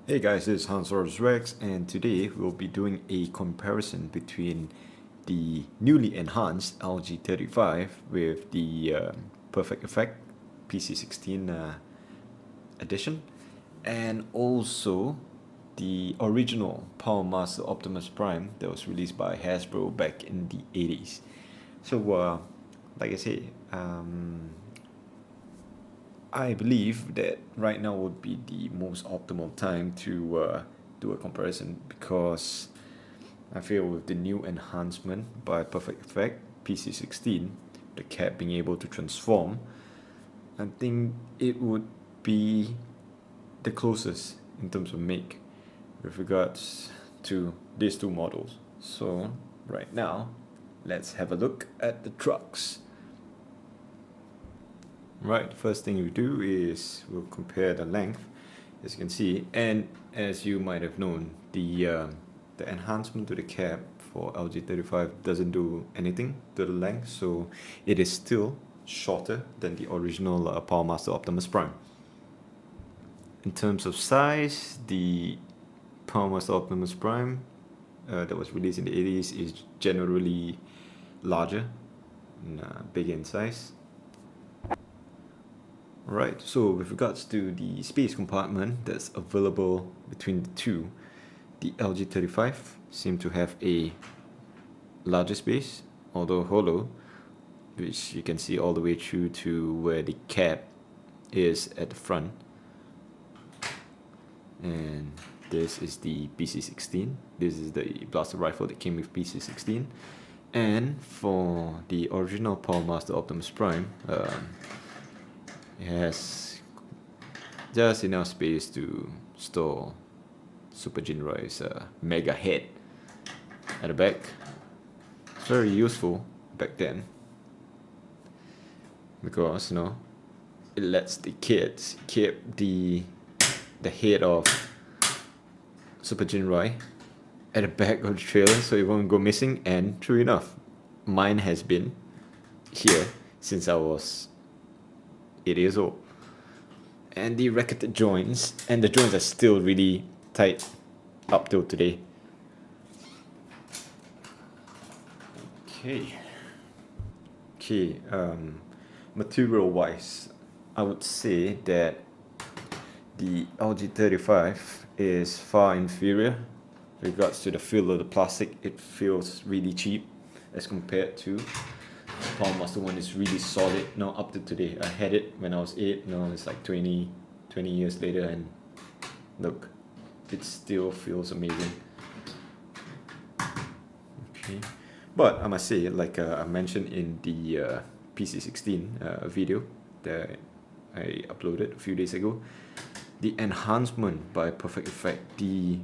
Hey guys, this is Hansaurus Rex, and today we'll be doing a comparison between the newly enhanced LG35 with the Perfect Effect PC16 edition, and also the original Powermaster Optimus Prime that was released by Hasbro back in the 80s. So, like I say, I believe that right now would be the most optimal time to do a comparison because I feel with the new enhancement by Perfect Effect PC16, the cap being able to transform, I think it would be the closest in terms of make with regards to these two models. So right now, let's have a look at the trucks. Right, first thing you do is we'll compare the length, as you can see, and as you might have known, the enhancement to the cab for LG35 doesn't do anything to the length, so it is still shorter than the original Powermaster Optimus Prime. In terms of size, the Powermaster Optimus Prime that was released in the 80s is generally larger and bigger in size. Right, so with regards to the space compartment that's available between the two, the LG35 seem to have a larger space, although hollow, which you can see all the way through to where the cab is at the front. And this is the PC16. This is the blaster rifle that came with PC16. And for the original Powermaster Optimus Prime, it has just enough space to store Super Jinroi's mega head at the back. It's very useful back then because it lets the kids keep the head of Super Jinroi at the back of the trailer so it won't go missing. And true enough, mine has been here since I was 8 years old. And the racketed joints, and the joints are still really tight up till today. Okay, material wise, I would say that the LG35 is far inferior with regards to the feel of the plastic. It feels really cheap as compared to Powermaster one is really solid now up to today. I had it when I was 8, now it's like 20 years later, and look, it still feels amazing. Okay, but I must say, like I mentioned in the PC16 video that I uploaded a few days ago, the enhancement by Perfect Effect, you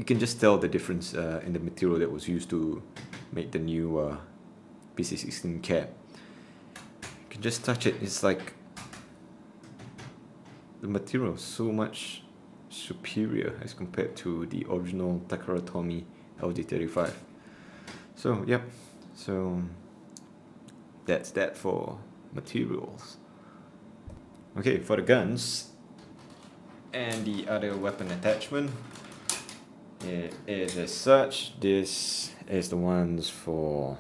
can just tell the difference in the material that was used to make the new PC16 cap. You can just touch it, it's like the material is so much superior as compared to the original Takara Tomy LG35. So yep, so that's that for materials. Okay, for the guns and the other weapon attachment, it is as such. This is the ones for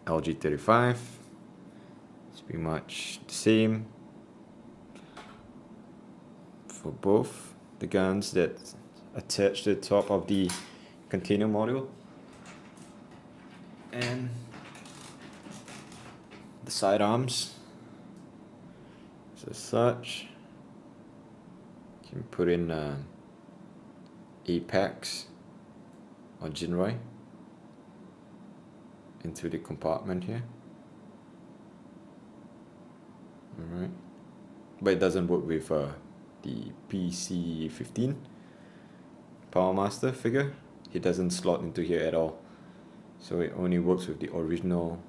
LG35. It's pretty much the same for both the guns that attach to the top of the container module and the sidearms. So as such, you can put in Apex or Jinroi into the compartment here. Alright, but it doesn't work with the PC15 Powermaster figure. It doesn't slot into here at all, so it only works with the original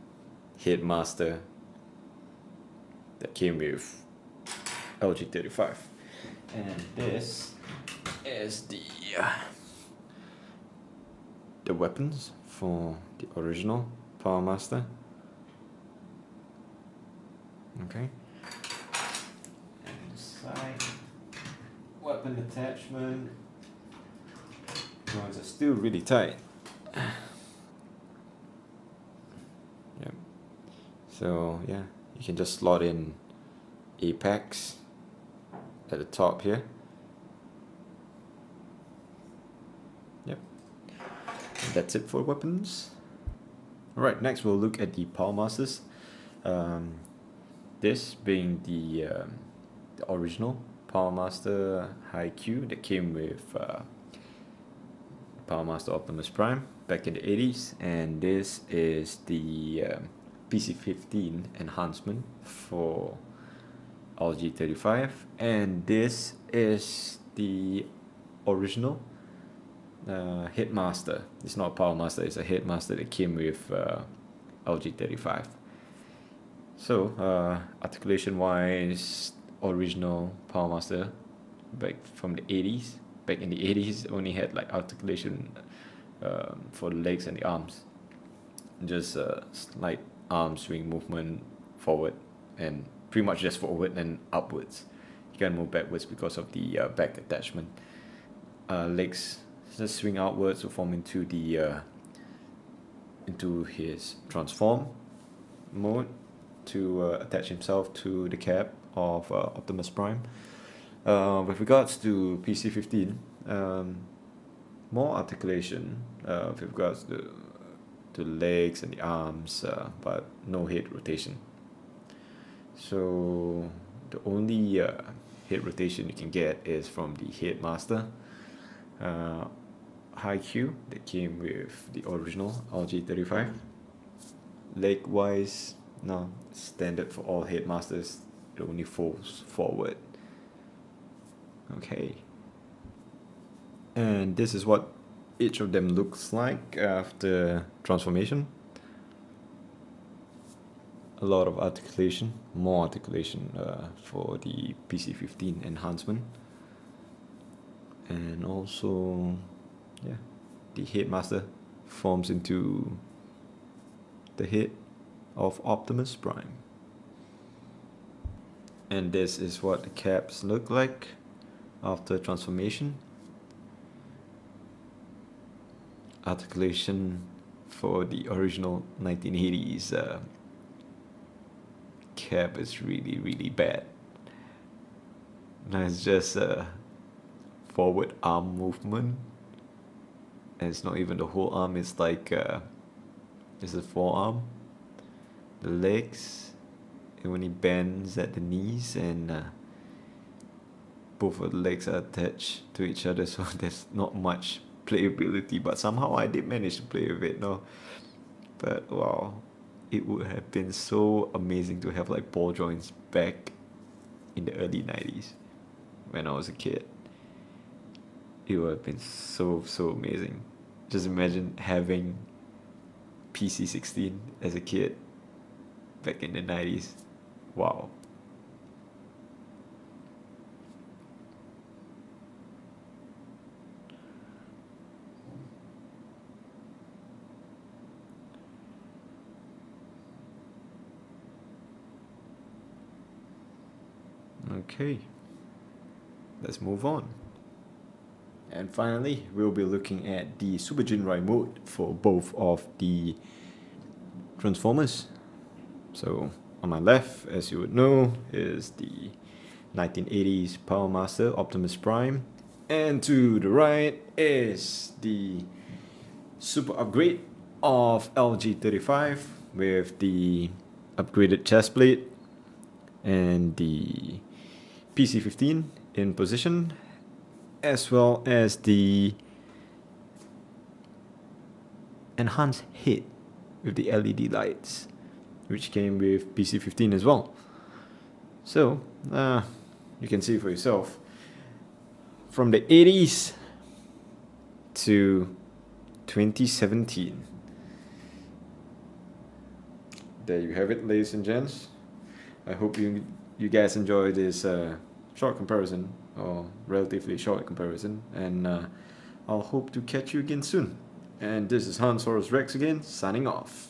Headmaster that came with LG35. And this is the weapons for the original Powermaster. Okay, and the side weapon attachment. Joints are still really tight. Yep. So yeah, you can just slot in apex at the top here. Yep. And that's it for weapons. Alright, next we'll look at the Powermasters. This being the original Powermaster High Q that came with Powermaster Optimus Prime back in the 80s, and this is the PC15 enhancement for LG35, and this is the original Headmaster. It's not a Powermaster, it's a Headmaster that came with LG35. So articulation wise, original Powermaster back from the 80s. Back in the 80s, only had like articulation for the legs and the arms. Just slight arm swing movement forward, and pretty much just forward and upwards. You can't move backwards because of the back attachment. Legs just swing outwards to form into the into his transform mode to attach himself to the cab of Optimus Prime. With regards to PC15, more articulation with regards to the legs and the arms, but no head rotation. So the only head rotation you can get is from the Headmaster High Q that came with the original LG35. Leg wise, no, standard for all Headmasters, it only folds forward. Okay, and this is what each of them looks like after transformation. A lot of articulation, more articulation for the PC15 enhancement, and also yeah, the Headmaster forms into the head of Optimus Prime. And this is what the cabs look like after transformation. Articulation for the original 1980s cab is really bad. Now it's just a forward arm movement, and it's not even the whole arm, it's like it's a forearm. The legs, it only bends at the knees, and both of the legs are attached to each other, so there's not much playability, but somehow I did manage to play with it, no? But wow, it would have been so amazing to have like ball joints back in the early 90s when I was a kid. It would have been so amazing. Just imagine having PC16 as a kid back in the 90s. Wow. Okay, let's move on. And finally, we'll be looking at the Super Jinrai mode for both of the Transformers. So on my left, as you would know, is the 1980s Powermaster Optimus Prime, and to the right is the super upgrade of LG35 with the upgraded chest plate and the PC15 in position, as well as the enhanced head with the LED lights, which came with PC15 as well. So you can see for yourself, from the 80s to 2017. There you have it, ladies and gents. I hope you guys enjoy this short comparison, or relatively short comparison, and I'll hope to catch you again soon. And this is Hansaurus Rex again, signing off.